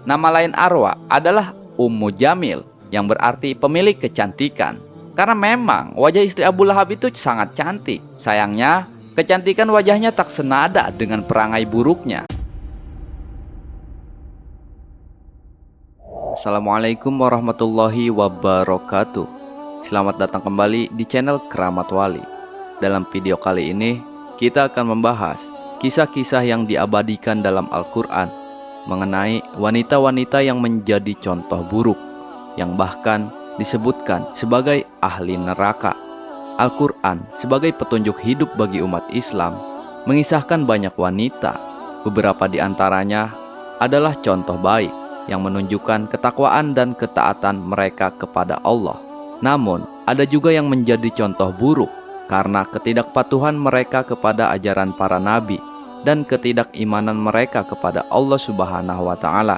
Nama lain Arwa adalah Ummu Jamil, yang berarti pemilik kecantikan. Karena memang wajah istri Abu Lahab itu sangat cantik. Sayangnya, kecantikan wajahnya tak senada dengan perangai buruknya. Assalamualaikum warahmatullahi wabarakatuh. Selamat datang kembali di channel Keramat Wali. Dalam video kali ini, kita akan membahas kisah-kisah yang diabadikan dalam Al-Quran mengenai wanita-wanita yang menjadi contoh buruk, yang bahkan disebutkan sebagai ahli neraka. Al-Quran sebagai petunjuk hidup bagi umat Islam mengisahkan banyak wanita. Beberapa di antaranya adalah contoh baik yang menunjukkan ketakwaan dan ketaatan mereka kepada Allah. Namun, ada juga yang menjadi contoh buruk karena ketidakpatuhan mereka kepada ajaran para nabi dan ketidakimanan mereka kepada Allah Subhanahu wa Ta'ala.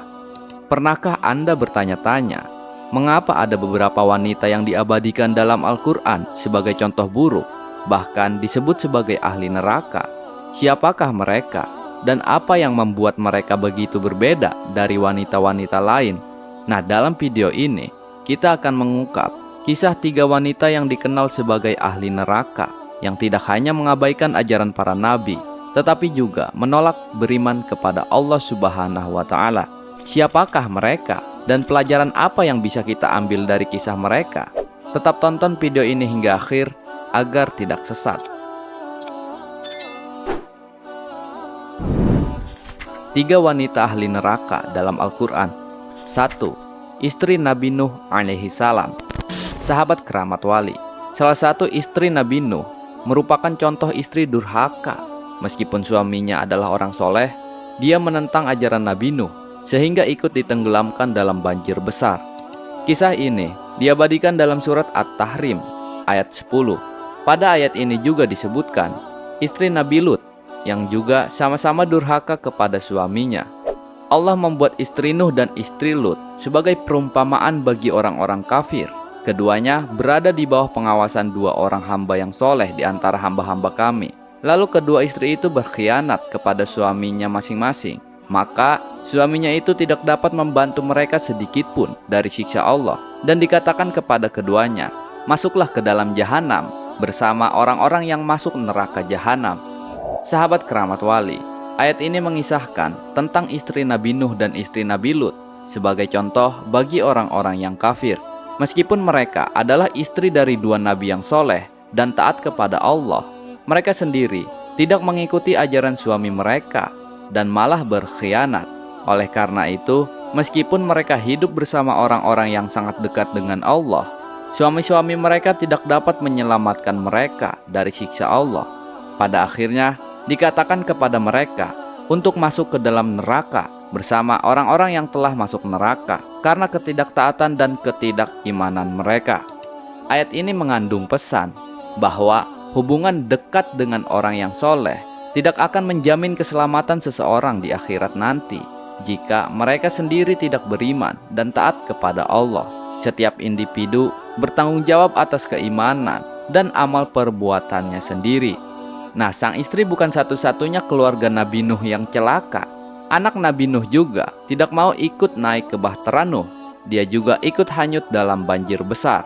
Pernahkah Anda bertanya-tanya, mengapa ada beberapa wanita yang diabadikan dalam Al-Quran sebagai contoh buruk, bahkan disebut sebagai ahli neraka? Siapakah mereka? Dan apa yang membuat mereka begitu berbeda dari wanita-wanita lain? Nah, dalam video ini, kita akan mengungkap kisah 3 wanita yang dikenal sebagai ahli neraka, yang tidak hanya mengabaikan ajaran para nabi, tetapi juga menolak beriman kepada Allah Subhanahu wa Ta'ala. Siapakah mereka? Dan pelajaran apa yang bisa kita ambil dari kisah mereka? Tetap tonton video ini hingga akhir agar tidak sesat. 3 wanita ahli neraka dalam Al-Quran. 1. Istri Nabi Nuh alaihi salam. Sahabat Keramat Wali, salah satu istri Nabi Nuh merupakan contoh istri durhaka. Meskipun suaminya adalah orang soleh, dia menentang ajaran Nabi Nuh sehingga ikut ditenggelamkan dalam banjir besar. Kisah ini diabadikan dalam surat At-Tahrim ayat 10. Pada ayat ini juga disebutkan istri Nabi Lut yang juga sama-sama durhaka kepada suaminya. Allah membuat istri Nuh dan istri Lut sebagai perumpamaan bagi orang-orang kafir. Keduanya berada di bawah pengawasan 2 orang hamba yang soleh di antara hamba-hamba kami. Lalu kedua istri itu berkhianat kepada suaminya masing-masing. Maka suaminya itu tidak dapat membantu mereka sedikit pun dari siksa Allah. Dan dikatakan kepada keduanya, masuklah ke dalam jahanam bersama orang-orang yang masuk neraka jahanam. Sahabat Keramat Wali, ayat ini mengisahkan tentang istri Nabi Nuh dan istri Nabi Lut sebagai contoh bagi orang-orang yang kafir. Meskipun mereka adalah istri dari 2 nabi yang soleh dan taat kepada Allah, mereka sendiri tidak mengikuti ajaran suami mereka dan malah berkhianat. Oleh karena itu, meskipun mereka hidup bersama orang-orang yang sangat dekat dengan Allah, suami-suami mereka tidak dapat menyelamatkan mereka dari siksa Allah. Pada akhirnya, dikatakan kepada mereka untuk masuk ke dalam neraka bersama orang-orang yang telah masuk neraka karena ketidaktaatan dan ketidakimanan mereka. Ayat ini mengandung pesan bahwa hubungan dekat dengan orang yang soleh tidak akan menjamin keselamatan seseorang di akhirat nanti jika mereka sendiri tidak beriman dan taat kepada Allah. Setiap individu bertanggung jawab atas keimanan dan amal perbuatannya sendiri. Nah, sang istri bukan satu-satunya keluarga Nabi Nuh yang celaka. Anak Nabi Nuh juga tidak mau ikut naik ke bahtera Nuh. Dia juga ikut hanyut dalam banjir besar.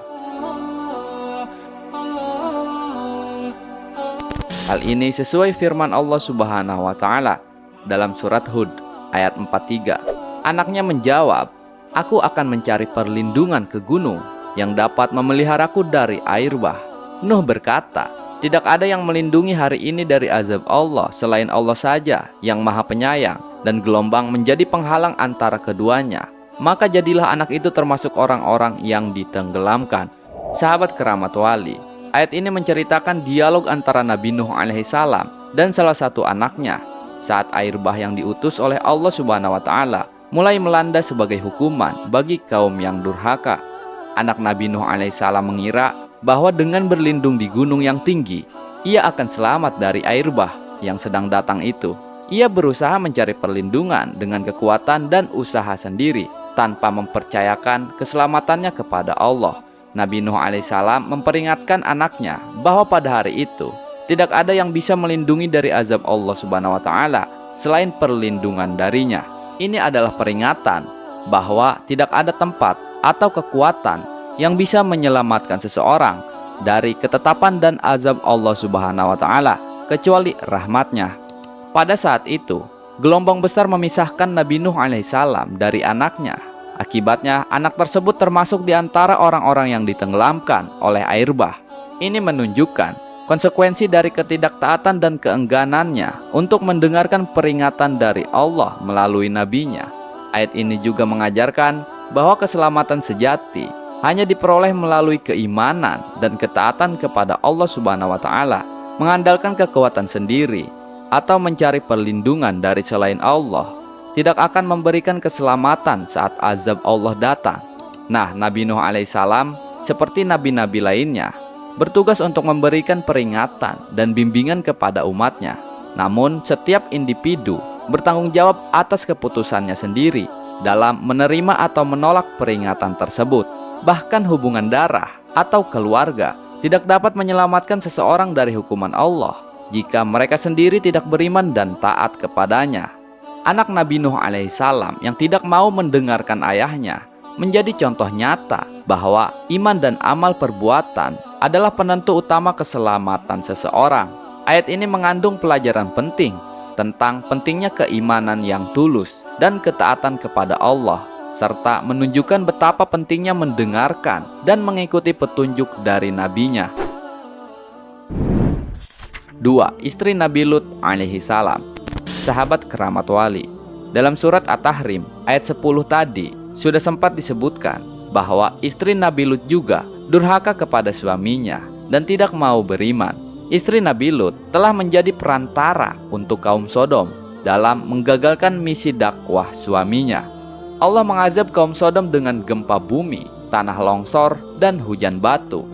Hal ini sesuai firman Allah Subhanahu wa Ta'ala dalam surat Hud ayat 43. Anaknya menjawab, "Aku akan mencari perlindungan ke gunung yang dapat memeliharaku dari air bah." Nuh berkata, "Tidak ada yang melindungi hari ini dari azab Allah selain Allah saja yang Maha Penyayang, dan gelombang menjadi penghalang antara keduanya. Maka jadilah anak itu termasuk orang-orang yang ditenggelamkan." Sahabat Keramat Wali, ayat ini menceritakan dialog antara Nabi Nuh alaihissalam dan salah satu anaknya saat air bah yang diutus oleh Allah Subhanahu wa Ta'ala mulai melanda sebagai hukuman bagi kaum yang durhaka. Anak Nabi Nuh alaihissalam mengira bahwa dengan berlindung di gunung yang tinggi, ia akan selamat dari air bah yang sedang datang itu. Ia berusaha mencari perlindungan dengan kekuatan dan usaha sendiri tanpa mempercayakan keselamatannya kepada Allah. Nabi Nuh alaihissalam memperingatkan anaknya bahwa pada hari itu tidak ada yang bisa melindungi dari azab Allah Subhanahu wa Ta'ala selain perlindungan darinya. Ini adalah peringatan bahwa tidak ada tempat atau kekuatan yang bisa menyelamatkan seseorang dari ketetapan dan azab Allah Subhanahu wa Ta'ala kecuali rahmatnya. Pada saat itu, gelombang besar memisahkan Nabi Nuh alaihissalam dari anaknya. Akibatnya, anak tersebut termasuk di antara orang-orang yang ditenggelamkan oleh air bah. Ini menunjukkan konsekuensi dari ketidaktaatan dan keengganannya untuk mendengarkan peringatan dari Allah melalui nabinya. Ayat ini juga mengajarkan bahwa keselamatan sejati hanya diperoleh melalui keimanan dan ketaatan kepada Allah Subhanahu wa Ta'ala, mengandalkan kekuatan sendiri atau mencari perlindungan dari selain Allah tidak akan memberikan keselamatan saat azab Allah datang. Nah, Nabi Nuh alaihissalam seperti nabi-nabi lainnya bertugas untuk memberikan peringatan dan bimbingan kepada umatnya. Namun, setiap individu bertanggung jawab atas keputusannya sendiri dalam menerima atau menolak peringatan tersebut. Bahkan hubungan darah atau keluarga tidak dapat menyelamatkan seseorang dari hukuman Allah jika mereka sendiri tidak beriman dan taat kepadanya. Anak Nabi Nuh alaihissalam yang tidak mau mendengarkan ayahnya menjadi contoh nyata bahwa iman dan amal perbuatan adalah penentu utama keselamatan seseorang. Ayat ini mengandung pelajaran penting tentang pentingnya keimanan yang tulus dan ketaatan kepada Allah, serta menunjukkan betapa pentingnya mendengarkan dan mengikuti petunjuk dari nabinya. 2. Istri Nabi Lut alaihissalam, sahabat keramat wali. Dalam surat At-Tahrim ayat 10 tadi sudah sempat disebutkan bahwa istri Nabi Lut juga durhaka kepada suaminya dan tidak mau beriman. Istri Nabi Lut telah menjadi perantara untuk kaum Sodom dalam menggagalkan misi dakwah suaminya. Allah mengazab kaum Sodom dengan gempa bumi, tanah longsor, dan hujan batu.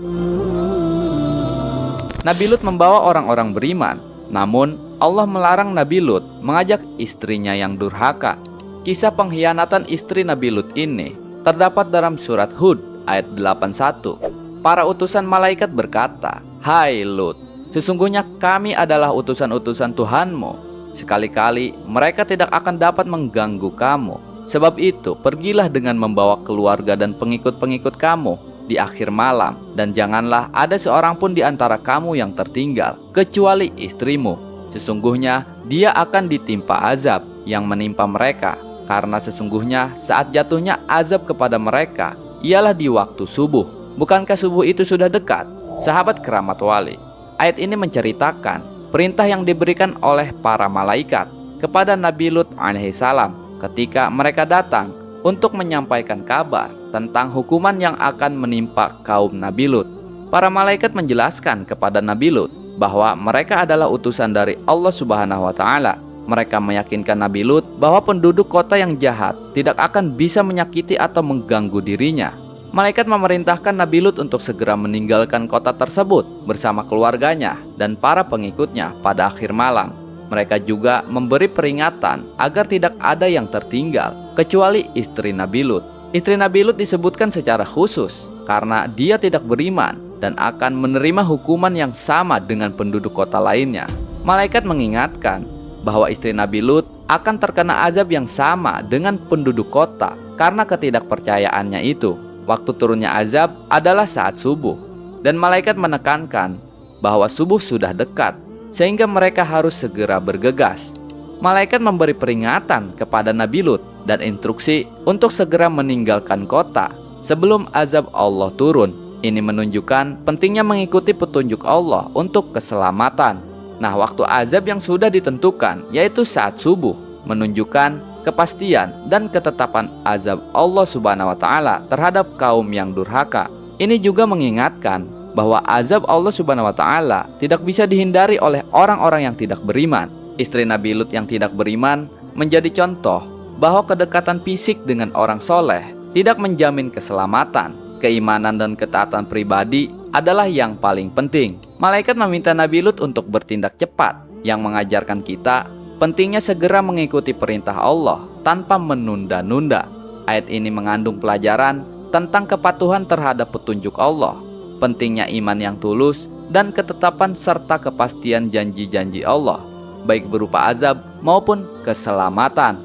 Nabi Lut membawa orang-orang beriman, namun Allah melarang Nabi Lut mengajak istrinya yang durhaka. Kisah pengkhianatan istri Nabi Lut ini terdapat dalam surat Hud ayat 81. Para utusan malaikat berkata, "Hai Lut, sesungguhnya kami adalah utusan-utusan Tuhanmu. Sekali-kali mereka tidak akan dapat mengganggu kamu. Sebab itu, pergilah dengan membawa keluarga dan pengikut-pengikut kamu di akhir malam, dan janganlah ada seorang pun di antara kamu yang tertinggal, kecuali istrimu. Sesungguhnya dia akan ditimpa azab yang menimpa mereka, karena sesungguhnya saat jatuhnya azab kepada mereka ialah di waktu subuh. Bukankah subuh itu sudah dekat?" Sahabat keramat wali, ayat ini menceritakan perintah yang diberikan oleh para malaikat kepada Nabi Lut alaihissalam ketika mereka datang untuk menyampaikan kabar tentang hukuman yang akan menimpa kaum Nabi Lut. Para malaikat menjelaskan kepada Nabi Lut bahwa mereka adalah utusan dari Allah Subhanahu wa Ta'ala. Mereka meyakinkan Nabi Lut bahwa penduduk kota yang jahat tidak akan bisa menyakiti atau mengganggu dirinya. Malaikat memerintahkan Nabi Lut untuk segera meninggalkan kota tersebut bersama keluarganya dan para pengikutnya pada akhir malam. Mereka juga memberi peringatan agar tidak ada yang tertinggal kecuali istri Nabi Lut. Istri Nabi Lut disebutkan secara khusus karena dia tidak beriman dan akan menerima hukuman yang sama dengan penduduk kota lainnya. Malaikat mengingatkan bahwa istri Nabi Lut akan terkena azab yang sama dengan penduduk kota karena ketidakpercayaannya itu. Waktu turunnya azab adalah saat subuh, dan malaikat menekankan bahwa subuh sudah dekat, sehingga mereka harus segera bergegas. Malaikat memberi peringatan kepada Nabi Lut dan instruksi untuk segera meninggalkan kota sebelum azab Allah turun. Ini menunjukkan pentingnya mengikuti petunjuk Allah untuk keselamatan. Nah, waktu azab yang sudah ditentukan yaitu saat subuh, menunjukkan kepastian dan ketetapan azab Allah Subhanahu wa Ta'ala terhadap kaum yang durhaka. Ini juga mengingatkan bahwa azab Allah Subhanahu wa Ta'ala tidak bisa dihindari oleh orang-orang yang tidak beriman. Istri Nabi Lut yang tidak beriman menjadi contoh bahwa kedekatan fisik dengan orang soleh tidak menjamin keselamatan. Keimanan dan ketaatan pribadi adalah yang paling penting. Malaikat meminta Nabi Lut untuk bertindak cepat, yang mengajarkan kita pentingnya segera mengikuti perintah Allah tanpa menunda-nunda. Ayat ini mengandung pelajaran tentang kepatuhan terhadap petunjuk Allah, pentingnya iman yang tulus, dan ketetapan serta kepastian janji-janji Allah, baik berupa azab maupun keselamatan.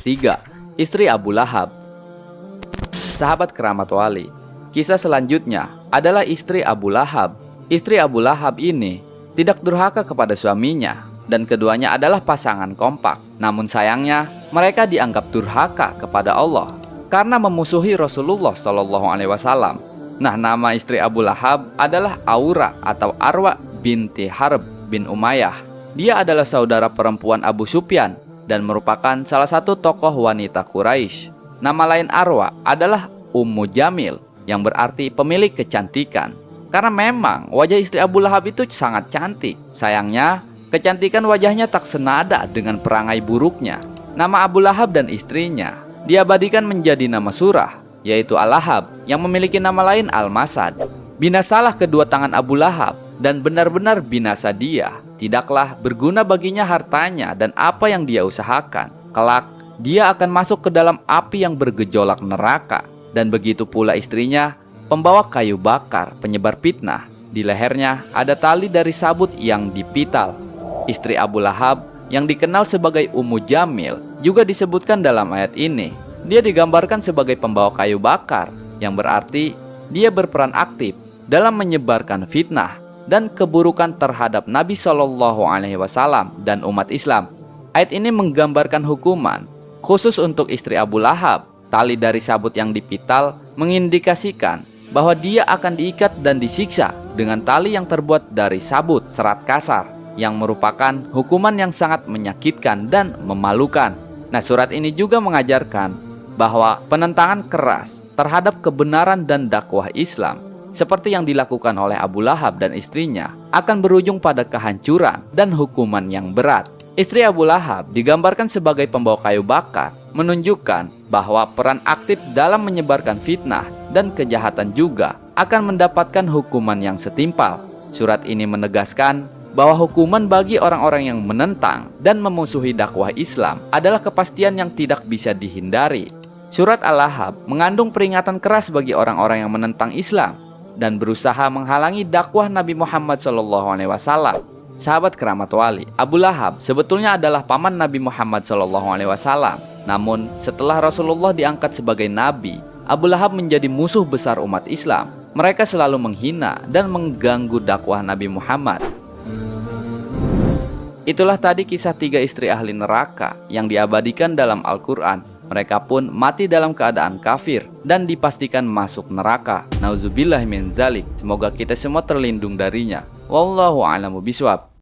3. Istri Abu Lahab. Sahabat keramat wali, kisah selanjutnya adalah istri Abu Lahab. Istri Abu Lahab ini tidak durhaka kepada suaminya dan keduanya adalah pasangan kompak. Namun sayangnya mereka dianggap durhaka kepada Allah karena memusuhi Rasulullah SAW. Nah, nama istri Abu Lahab adalah Aura atau Arwa binti Harb bin Umayyah. Dia adalah saudara perempuan Abu Sufyan dan merupakan salah satu tokoh wanita Quraisy. Nama lain Arwa adalah Ummu Jamil, yang berarti pemilik kecantikan. Karena memang wajah istri Abu Lahab itu sangat cantik. Sayangnya, kecantikan wajahnya tak senada dengan perangai buruknya. Nama Abu Lahab dan istrinya diabadikan menjadi nama surah, yaitu Al-Lahab, yang memiliki nama lain Al-Masad. Binasalah kedua tangan Abu Lahab dan benar-benar binasa dia. Tidaklah berguna baginya hartanya dan apa yang dia usahakan. Kelak, dia akan masuk ke dalam api yang bergejolak neraka. Dan begitu pula istrinya, pembawa kayu bakar, penyebar fitnah. Di lehernya ada tali dari sabut yang dipital. Istri Abu Lahab yang dikenal sebagai Ummu Jamil juga disebutkan dalam ayat ini. Dia digambarkan sebagai pembawa kayu bakar, yang berarti dia berperan aktif dalam menyebarkan fitnah dan keburukan terhadap Nabi SAW dan umat Islam. Ayat ini menggambarkan hukuman khusus untuk istri Abu Lahab. Tali dari sabut yang dipital mengindikasikan bahwa dia akan diikat dan disiksa dengan tali yang terbuat dari sabut serat kasar, yang merupakan hukuman yang sangat menyakitkan dan memalukan. Nah, surat ini juga mengajarkan bahwa penentangan keras terhadap kebenaran dan dakwah Islam seperti yang dilakukan oleh Abu Lahab dan istrinya akan berujung pada kehancuran dan hukuman yang berat. Istri Abu Lahab digambarkan sebagai pembawa kayu bakar, menunjukkan bahwa peran aktif dalam menyebarkan fitnah dan kejahatan juga akan mendapatkan hukuman yang setimpal. Surat ini menegaskan bahwa hukuman bagi orang-orang yang menentang dan memusuhi dakwah Islam adalah kepastian yang tidak bisa dihindari. Surat Al-Lahab mengandung peringatan keras bagi orang-orang yang menentang Islam dan berusaha menghalangi dakwah Nabi Muhammad SAW. Sahabat keramat wali, Abu Lahab sebetulnya adalah paman Nabi Muhammad SAW. Namun setelah Rasulullah diangkat sebagai nabi, Abu Lahab menjadi musuh besar umat Islam. Mereka selalu menghina dan mengganggu dakwah Nabi Muhammad. Itulah tadi kisah 3 istri ahli neraka yang diabadikan dalam Al-Quran. Mereka pun mati dalam keadaan kafir dan dipastikan masuk neraka. Nauzubillah min zalik. Semoga kita semua terlindung darinya. Wallahu a'lamu bishawab.